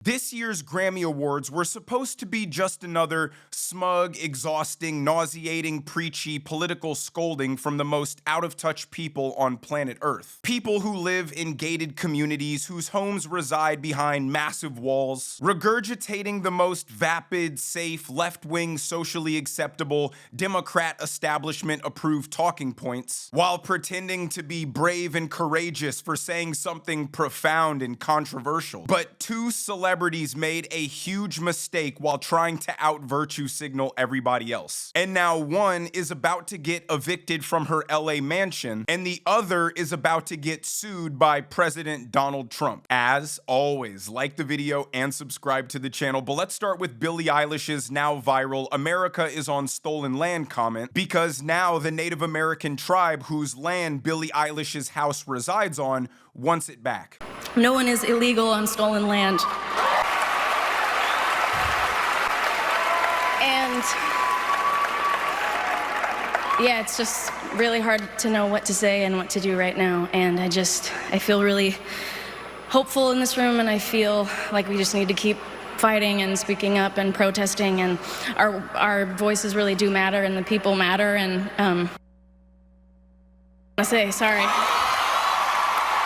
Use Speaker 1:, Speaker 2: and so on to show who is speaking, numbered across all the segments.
Speaker 1: This year's Grammy Awards were supposed to be just another smug, exhausting, nauseating, preachy, political scolding from the most out-of-touch people on planet Earth. People who live in gated communities whose homes reside behind massive walls, regurgitating the most vapid, safe, left-wing, socially acceptable, Democrat establishment-approved talking points, while pretending to be brave and courageous for saying something profound and controversial. But two celebrities made a huge mistake while trying to out-virtue signal everybody else. And now one is about to get evicted from her LA mansion, and the other is about to get sued by President Donald Trump. As always, like the video and subscribe to the channel, but let's start with Billie Eilish's now viral "America is on stolen land" comment, because now the Native American tribe whose land Billie Eilish's house resides on wants it back.
Speaker 2: No one is illegal on stolen land. And yeah, it's just really hard to know what to say and what to do right now. And I feel really hopeful in this room, and I feel like we just need to keep fighting and speaking up and protesting, and our voices really do matter, and the people matter, and I say sorry.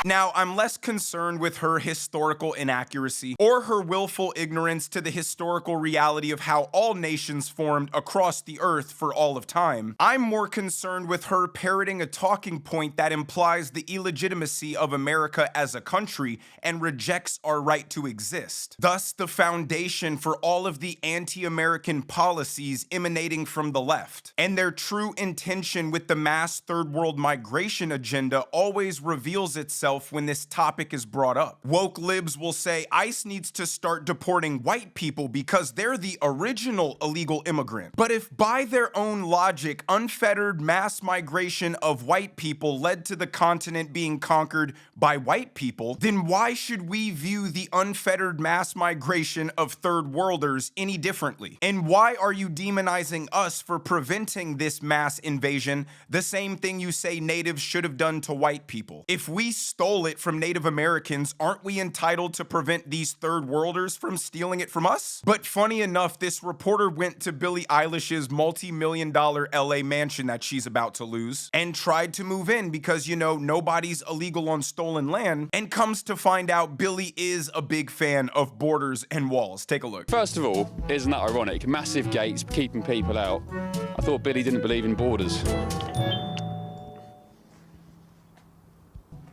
Speaker 1: Now, I'm less concerned with her historical inaccuracy or her willful ignorance to the historical reality of how all nations formed across the earth for all of time. I'm more concerned with her parroting a talking point that implies the illegitimacy of America as a country and rejects our right to exist. Thus, the foundation for all of the anti-American policies emanating from the left. And their true intention with the mass third world migration agenda always reveals itself when this topic is brought up. Woke libs will say ICE needs to start deporting white people because they're the original illegal immigrant. But if by their own logic, unfettered mass migration of white people led to the continent being conquered by white people, then why should we view the unfettered mass migration of third worlders any differently? And why are you demonizing us for preventing this mass invasion, the same thing you say natives should have done to white people? If we stole it from Native Americans, aren't we entitled to prevent these third worlders from stealing it from us? But funny enough, this reporter went to Billie Eilish's multi-million-dollar LA mansion that she's about to lose and tried to move in because, you know, nobody's illegal on stolen land, and comes to find out Billie is a big fan of borders and walls. Take a look.
Speaker 3: First of all, isn't that ironic? Massive gates keeping people out. I thought Billie didn't believe in borders.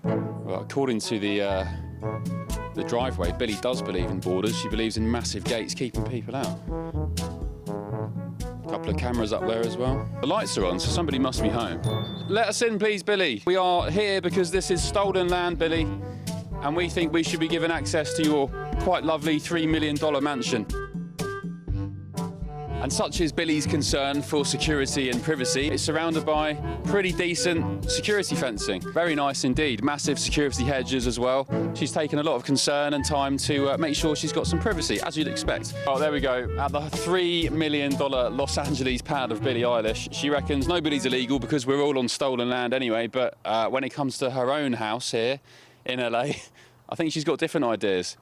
Speaker 3: Well, according to the driveway, Billie does believe in borders. She believes in massive gates keeping people out. A couple of cameras up there as well. The lights are on, so somebody must be home. Let us in, please, Billie. We are here because this is stolen land, Billie, and we think we should be given access to your quite lovely $3 million mansion. And such is Billie's concern for security and privacy. It's surrounded by pretty decent security fencing. Very nice indeed. Massive security hedges as well. She's taken a lot of concern and time to make sure she's got some privacy, as you'd expect. Oh, there we go. At the $3 million Los Angeles pad of Billie Eilish, she reckons nobody's illegal because we're all on stolen land anyway, but when it comes to her own house here in LA, I think she's got different ideas.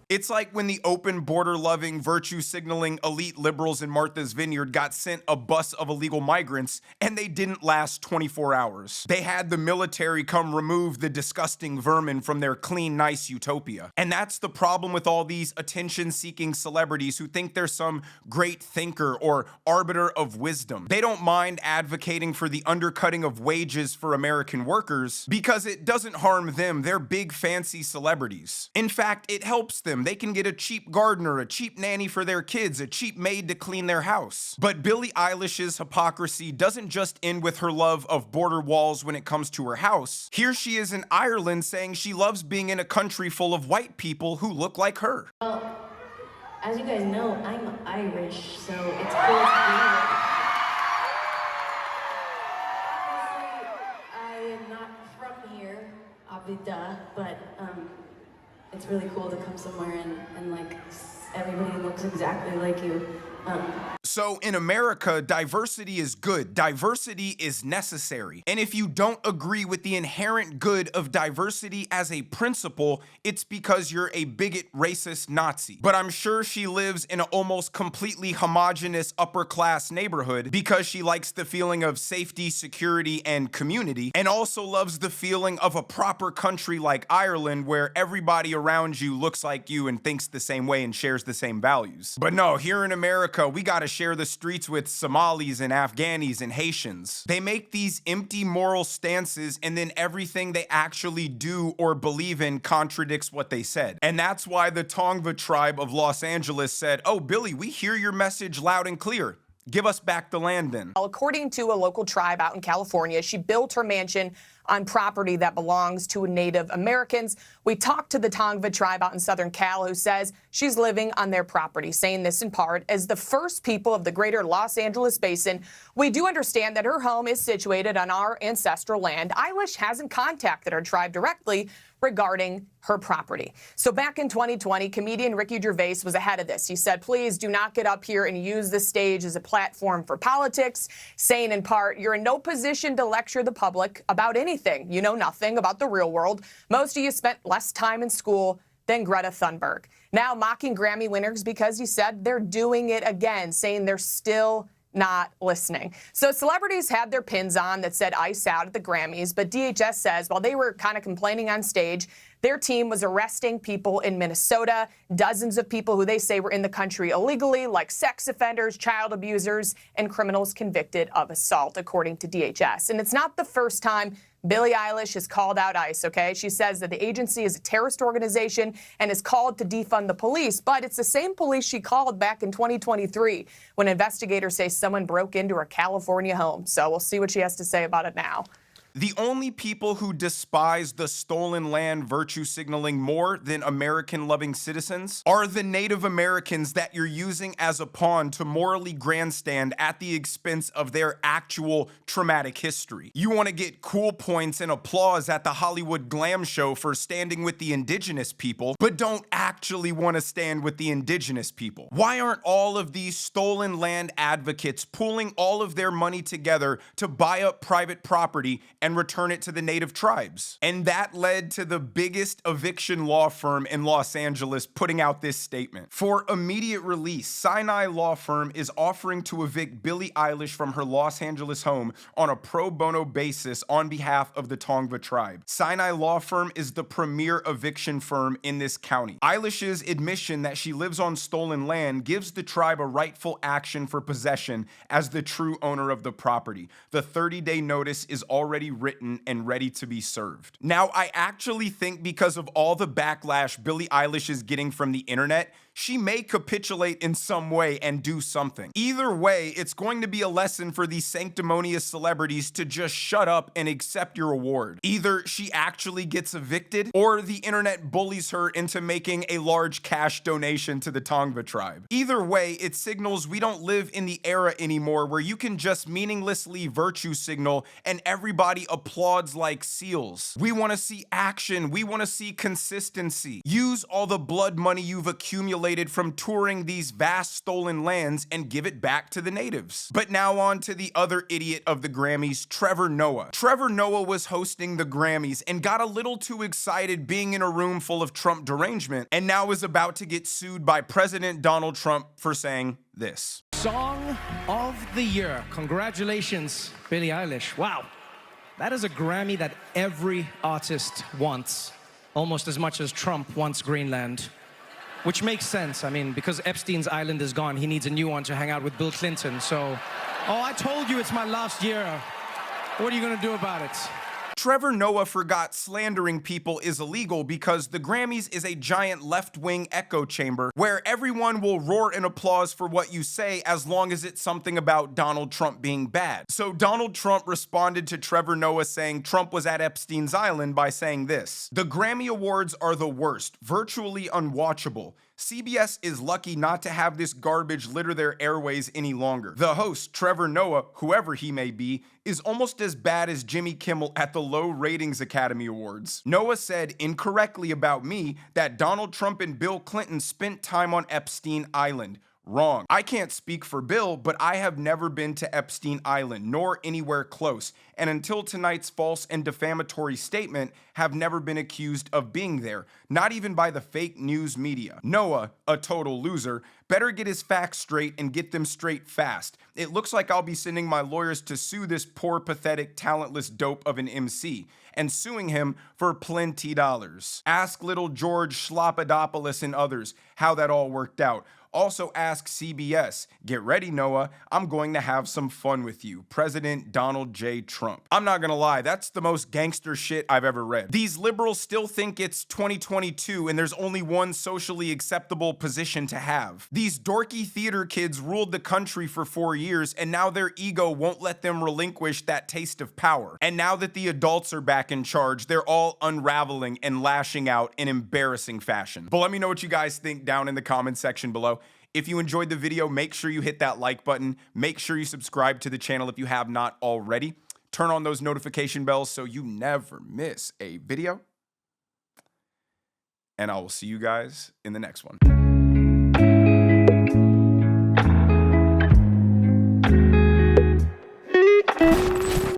Speaker 1: It's like when the open, border-loving, virtue-signaling elite liberals in Martha's Vineyard got sent a bus of illegal migrants, and they didn't last 24 hours. They had the military come remove the disgusting vermin from their clean, nice utopia. And that's the problem with all these attention-seeking celebrities who think they're some great thinker or arbiter of wisdom. They don't mind advocating for the undercutting of wages for American workers because it doesn't harm them. They're big, fancy celebrities. In fact, it helps them. They can get a cheap gardener, a cheap nanny for their kids, a cheap maid to clean their house. But Billie Eilish's hypocrisy doesn't just end with her love of border walls when it comes to her house. Here she is in Ireland saying she loves being in a country full of white people who look like her.
Speaker 4: Well, as you guys know, I'm Irish, so it's cool to be here. I am not from here, obviously, but it's really cool to come somewhere and like everybody looks exactly like you.
Speaker 1: So in America, diversity is good. Diversity is necessary. And if you don't agree with the inherent good of diversity as a principle, it's because you're a bigot, racist Nazi. But I'm sure she lives in an almost completely homogenous upper class neighborhood because she likes the feeling of safety, security, and community, and also loves the feeling of a proper country like Ireland where everybody around you looks like you and thinks the same way and shares the same values. But no, here in America, we gotta share the streets with Somalis and Afghanis and Haitians. They make these empty moral stances and then everything they actually do or believe in contradicts what they said. And that's why the Tongva tribe of Los Angeles said, "Oh, Billy, we hear your message loud and clear. Give us back the land then."
Speaker 5: According to a local tribe out in California, she built her mansion on property that belongs to Native Americans. We talked to the Tongva tribe out in Southern Cal who says she's living on their property, saying this in part, as the first people of the greater Los Angeles basin, we do understand that her home is situated on our ancestral land. Eilish hasn't contacted her tribe directly regarding her property. So back in 2020, comedian Ricky Gervais was ahead of this. He said, "Please do not get up here and use the stage as a platform for politics," saying in part, "You're in no position to lecture the public about anything. You know nothing about the real world. Most of you spent less time in school than Greta Thunberg." Now mocking Grammy winners because he said they're doing it again, saying they're still not listening. So celebrities had their pins on that said "Ice Out" at the Grammys, but DHS says while they were kind of complaining on stage, their team was arresting people in Minnesota, dozens of people who they say were in the country illegally, like sex offenders, child abusers, and criminals convicted of assault, according to DHS. And it's not the first time Billie Eilish has called out ICE, okay? She says that the agency is a terrorist organization and is called to defund the police, but it's the same police she called back in 2023 when investigators say someone broke into her California home. So we'll see what she has to say about it now.
Speaker 1: The only people who despise the stolen land virtue signaling more than American-loving citizens are the Native Americans that you're using as a pawn to morally grandstand at the expense of their actual traumatic history. You want to get cool points and applause at the Hollywood glam show for standing with the indigenous people, but don't actually want to stand with the indigenous people. Why aren't all of these stolen land advocates pooling all of their money together to buy up private property and return it to the native tribes? And that led to the biggest eviction law firm in Los Angeles putting out this statement. For immediate release, Sinai Law Firm is offering to evict Billie Eilish from her Los Angeles home on a pro bono basis on behalf of the Tongva tribe. Sinai Law Firm is the premier eviction firm in this county. Eilish's admission that she lives on stolen land gives the tribe a rightful action for possession as the true owner of the property. The 30-day notice is already written and ready to be served. Now, I actually think because of all the backlash Billie Eilish is getting from the internet, she may capitulate in some way and do something. Either way, it's going to be a lesson for these sanctimonious celebrities to just shut up and accept your award. Either she actually gets evicted, or the internet bullies her into making a large cash donation to the Tongva tribe. Either way, it signals we don't live in the era anymore where you can just meaninglessly virtue signal and everybody applauds like seals. We want to see action. We want to see consistency. Use all the blood money you've accumulated from touring these vast stolen lands and give it back to the natives. But now on to the other idiot of the Grammys, Trevor Noah. Trevor Noah was hosting the Grammys and got a little too excited being in a room full of Trump derangement, and now is about to get sued by President Donald Trump for saying this.
Speaker 6: Song of the Year. Congratulations, Billie Eilish. Wow. That is a Grammy that every artist wants, almost as much as Trump wants Greenland. Which makes sense. I mean, because Epstein's island is gone, he needs a new one to hang out with Bill Clinton. So, oh, I told you it's my last year. What are you gonna do about it?
Speaker 1: Trevor Noah forgot slandering people is illegal because the Grammys is a giant left-wing echo chamber where everyone will roar in applause for what you say as long as it's something about Donald Trump being bad. So Donald Trump responded to Trevor Noah saying Trump was at Epstein's island by saying this: "The Grammy Awards are the worst, virtually unwatchable. CBS is lucky not to have this garbage litter their airways any longer. The host, Trevor Noah, whoever he may be, is almost as bad as Jimmy Kimmel at the Low Ratings Academy Awards. Noah said incorrectly about me that Donald Trump and Bill Clinton spent time on Epstein Island. Wrong. I can't speak for Bill, but I have never been to Epstein Island, nor anywhere close, and until tonight's false and defamatory statement, have never been accused of being there, not even by the fake news media. Noah, a total loser, better get his facts straight and get them straight fast. It looks like I'll be sending my lawyers to sue this poor, pathetic, talentless dope of an MC, and suing him for plenty dollars. Ask little George Schlappadopoulos and others how that all worked out. Also ask CBS. Get ready, Noah. I'm going to have some fun with you. President Donald J. Trump. I'm not gonna lie, that's the most gangster shit I've ever read. These liberals still think it's 2022 and there's only one socially acceptable position to have. These dorky theater kids ruled the country for 4 years and now their ego won't let them relinquish that taste of power. And now that the adults are back in charge, they're all unraveling and lashing out in embarrassing fashion. But let me know what you guys think down in the comment section below. If you enjoyed the video, make sure you hit that like button. Make sure you subscribe to the channel if you have not already. Turn on those notification bells so you never miss a video. And I will see you guys in the next one.